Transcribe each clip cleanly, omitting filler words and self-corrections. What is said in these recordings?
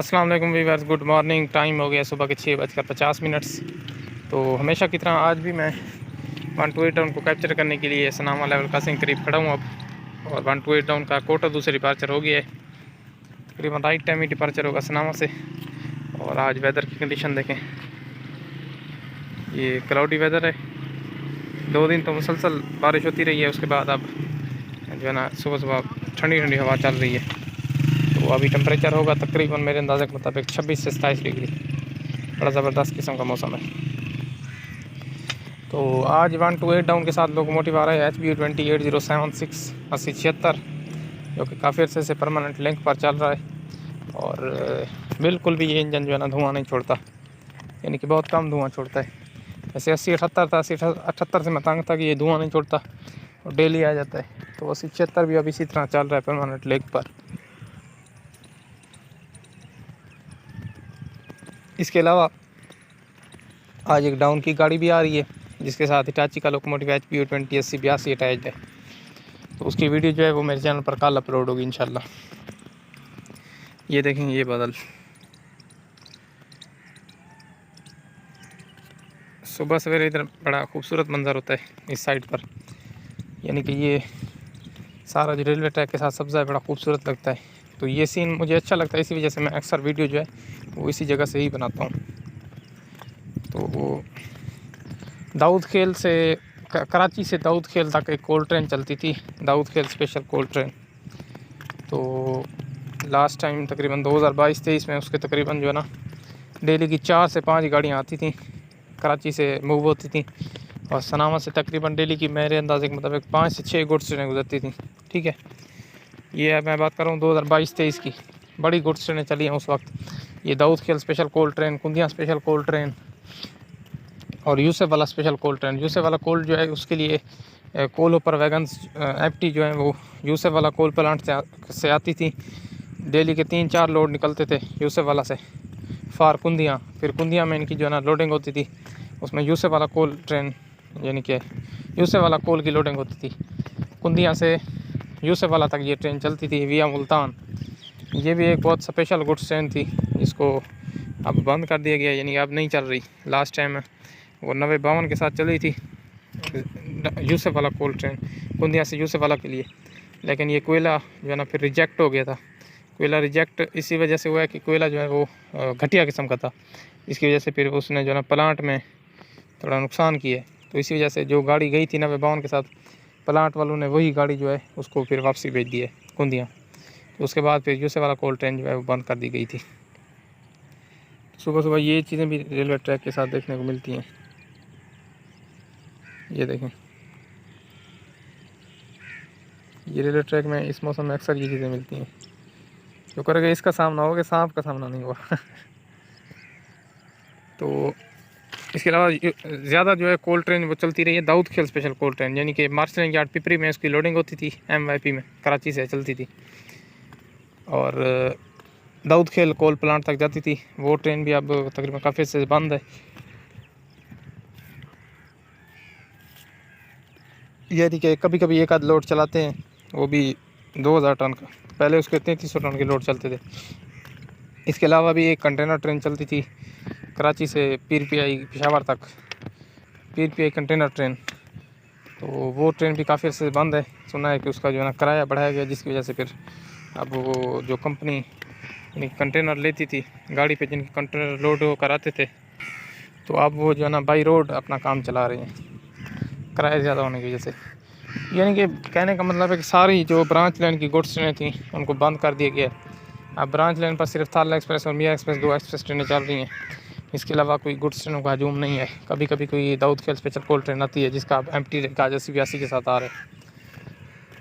अस्सलाम वालेकुम viewers, good morning. Time हो गया सुबह के 6:50। तो हमेशा की तरह आज भी मैं 128 डाउन को कैप्चर करने के लिए सनामा लेवल क्रॉसिंग करीब खड़ा हूँ अब। और 128 डाउन का कोटा दूसरी डिपार्चर हो गया है। तकरीबन राइट टाइम ही डिपार्चर होगा सनामा से। और आज वेदर की कंडीशन देखें, ये क्लाउडी वेदर है। 2 दिन तो मुसलसल बारिश होती रही है, उसके बाद अब जो है ना सुबह सुबह ठंडी ठंडी हवा चल रही है। तो अभी टेम्परेचर होगा तकरीबन मेरे अंदाजे के मुताबिक 26 से 27 डिग्री। बड़ा ज़बरदस्त किस्म का मौसम है। तो आज 128 डाउन के साथ लोकोमोटिव आ रहा है HBU2807 8076, जो कि काफ़ी अर्से से परमानेंट लिंक पर चल रहा है। और बिल्कुल भी ये इंजन जो है ना धुआं नहीं छोड़ता, यानी कि बहुत कम धुआं छोड़ता है। जैसे 8078 था, 8078 से मैं तंग था कि ये धुआं नहीं छोड़ता और डेली आ जाता है। तो 8076 भी अब इसी तरह चल रहा है परमानेंट लिंक पर। इसके अलावा आज एक डाउन की गाड़ी भी आ रही है, जिसके साथ हिटाची का लोकोमोटिव HBU208082 अटैच्ड है। तो उसकी वीडियो जो है वो मेरे चैनल पर कल अपलोड होगी इंशाल्लाह। ये देखें, ये बादल सुबह सवेरे इधर बड़ा खूबसूरत मंजर होता है इस साइड पर, यानी कि ये सारा जो रेलवे ट्रैक के साथ सब्ज़ा है बड़ा खूबसूरत लगता है। तो ये सीन मुझे अच्छा लगता है, इसी वजह से मैं अक्सर वीडियो जो है वो इसी जगह से ही बनाता हूँ। तो दाऊद खेल से कराची से दाऊद खेल तक एक कोल्ड ट्रेन चलती थी, दाऊद खेल स्पेशल कोल्ड ट्रेन। तो लास्ट टाइम तकरीबन 2022-23 में उसके तकरीबन जो है ना डेली की 4 से 5 गाड़ियाँ आती थी, कराची से मूव होती थी। और सनामा से तकरीबन डेली की मेरे अंदाजे के मुताबिक 5 से 6 गुड्स ट्रेनें गुजरती थी। ठीक है, ये मैं बात कर रहा हूँ 2022-23 की। बड़ी गुड्स ट्रेनें चली हैं उस वक्त। ये दाऊद खेल special cold train, कुंदिया special cold train और यूसुफ वाला स्पेशल कोल्ड ट्रेन। यूसुफ वाला कोल्ड जो है उसके लिए कोल पर वैगन्स एप्टी जो है वो यूसुफ वाला कोल प्लांट से आती थी। डेली के 3-4 लोड निकलते थे यूसुफ वाला से फार कुंदिया। फिर कुंदिया में इनकी जो है ना लोडिंग होती थी, उसमें यूसुफ वाला कोल ट्रेन यानी कि यूसुफ वाला कोल की लोडिंग होती थी। कुंदिया से यूसुफ वाला तक ये ट्रेन चलती थी विया मुल्तान। ये भी एक बहुत स्पेशल गुड्स ट्रेन थी, जिसको अब बंद कर दिया गया, यानी अब नहीं चल रही। लास्ट टाइम वो 90-52 के साथ चली थी यूसुफ वाला कोल्ड ट्रेन कुंदिया से यूसुफ वाला के लिए। लेकिन ये कोयला जो है ना फिर रिजेक्ट हो गया था। कोयला रिजेक्ट इसी वजह से हुआ है कि कोयला जो है वो घटिया किस्म का था। इसकी वजह से फिर उसने जो है ना प्लांट में थोड़ा नुकसान किया है। तो इसी वजह से जो गाड़ी गई थी 90-52 के साथ, प्लांट वालों ने वही गाड़ी जो है उसको फिर वापसी भेज दी है कुंदिया। तो उसके बाद फिर यूसुफ वाला कोल्ड ट्रेन जो है वो बंद कर दी गई थी। सुबह सुबह ये चीज़ें भी रेलवे ट्रैक के साथ देखने को मिलती हैं। ये देखें, ये रेलवे ट्रैक में इस मौसम में अक्सर ये चीज़ें मिलती हैं। जो करेगा इसका सामना होगा, सांप का सामना नहीं हुआ। तो इसके अलावा ज़्यादा जो है कोल्ड ट्रेन वो चलती रही है दाऊद खेल स्पेशल कोल्ड ट्रेन, यानी कि मार्शलिंग यार्ड पिपरी में उसकी लोडिंग होती थी MYP में, कराची से चलती थी और दाऊद खेल कोल प्लांट तक जाती थी। वो ट्रेन भी अब तकरीबन काफ़ी से बंद है। यानी कि कभी कभी एक आध लोड चलाते हैं, वो भी 2000 टन का। पहले उसके 3300 टन के लोड चलते थे। इसके अलावा भी एक कंटेनर ट्रेन चलती थी कराची से PPI पेशावर तक, PPI कंटेनर ट्रेन। तो वो ट्रेन भी काफ़ी अर्से बंद है। सुना है कि उसका जो है ना किराया बढ़ाया गया, जिसकी वजह से फिर अब वो जो कंपनी यानी कंटेनर लेती थी गाड़ी पे, जिनके कंटेनर लोड होकर आते थे, तो अब वो जो है ना बाई रोड अपना काम चला रहे हैं किराया ज़्यादा होने की वजह से। यानी कि कहने का मतलब है कि सारी जो ब्रांच लाइन की गुड्स ट्रेनें थी उनको बंद कर दिया गया। अब ब्रांच लाइन पर सिर्फ थाला एक्सप्रेस और मियाँ एक्सप्रेस 2 एक्सप्रेस ट्रेनें चल रही हैं। इसके अलावा कोई गुड्स ट्रेनों का हजूम नहीं है। कभी कभी कोई दाऊद खेल स्पेशल कोल्ड ट्रेन आती है जिसका अब एम्प्टी का 80-82 के साथ आ रहा है।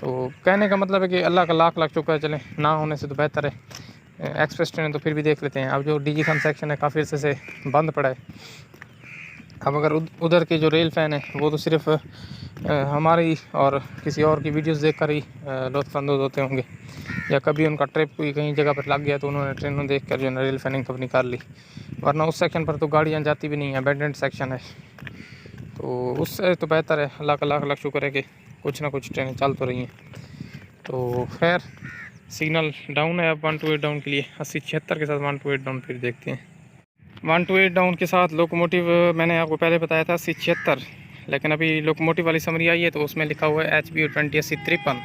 तो कहने का मतलब है कि अल्लाह का लाख लाख शुक्र चले, ना होने से तो बेहतर है। एक्सप्रेस ट्रेन तो फिर भी देख लेते हैं। अब जो DG खान सेक्शन है काफ़ी अर्से से बंद पड़ा है। अब अगर उधर के जो रेल फ़ैन है वो तो सिर्फ हमारी और किसी और की वीडियोस देखकर ही लुत्फ़अंदोज़ होते होंगे, या कभी उनका ट्रिप कोई कहीं जगह पर लग गया तो उन्होंने ट्रेनों देख कर जो है रेल फैनिंग अपनी कर ली। वरना उस सेक्शन पर तो गाड़ियाँ जाती भी नहीं है, अबैंडन्ड सेक्शन है। तो उससे तो बेहतर है, अल्लाह का लाख लाख शुक्र है कि कुछ ना कुछ ट्रेनें चल तो रही हैं। तो खैर सिग्नल डाउन है अब 128 डाउन के लिए। 80-76 के साथ 128 डाउन फिर देखते हैं। 128 डाउन के साथ लोकोमोटिव मैंने आपको पहले बताया था 80-76, लेकिन अभी लोकोमोटिव वाली समरी आई है तो उसमें लिखा हुआ है HBU 2080-53।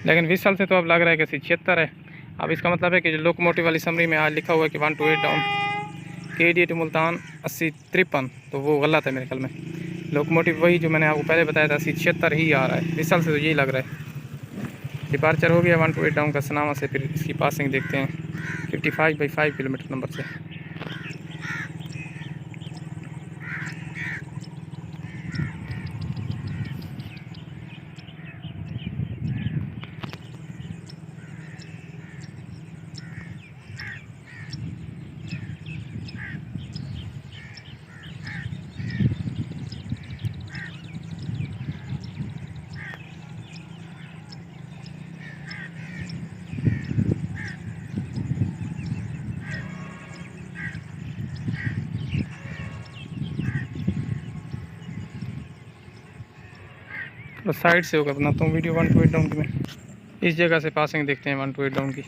लेकिन विशाल से तो अब लग रहा है कि 76 है। अब इसका मतलब है कि जो लोकोमोटिव वाली समरी में आज लिखा हुआ है कि 128 डाउन KD मुल्तान 80-53, तो वो गलत है मेरे ख्याल में। लोकोमोटिव वही जो मैंने आपको पहले बताया था 80-76 ही आ रहा है। विशाल से तो यही लग रहा है। डिपार्चर हो गया 128 डाउन का सनामा से। फिर इसकी पासिंग देखते हैं 55/5 किलोमीटर नंबर से। तो साइड से होकर बनाता हूँ वीडियो 128 डाउन की मैं। इस जगह से पासिंग देखते हैं 128 डाउन की।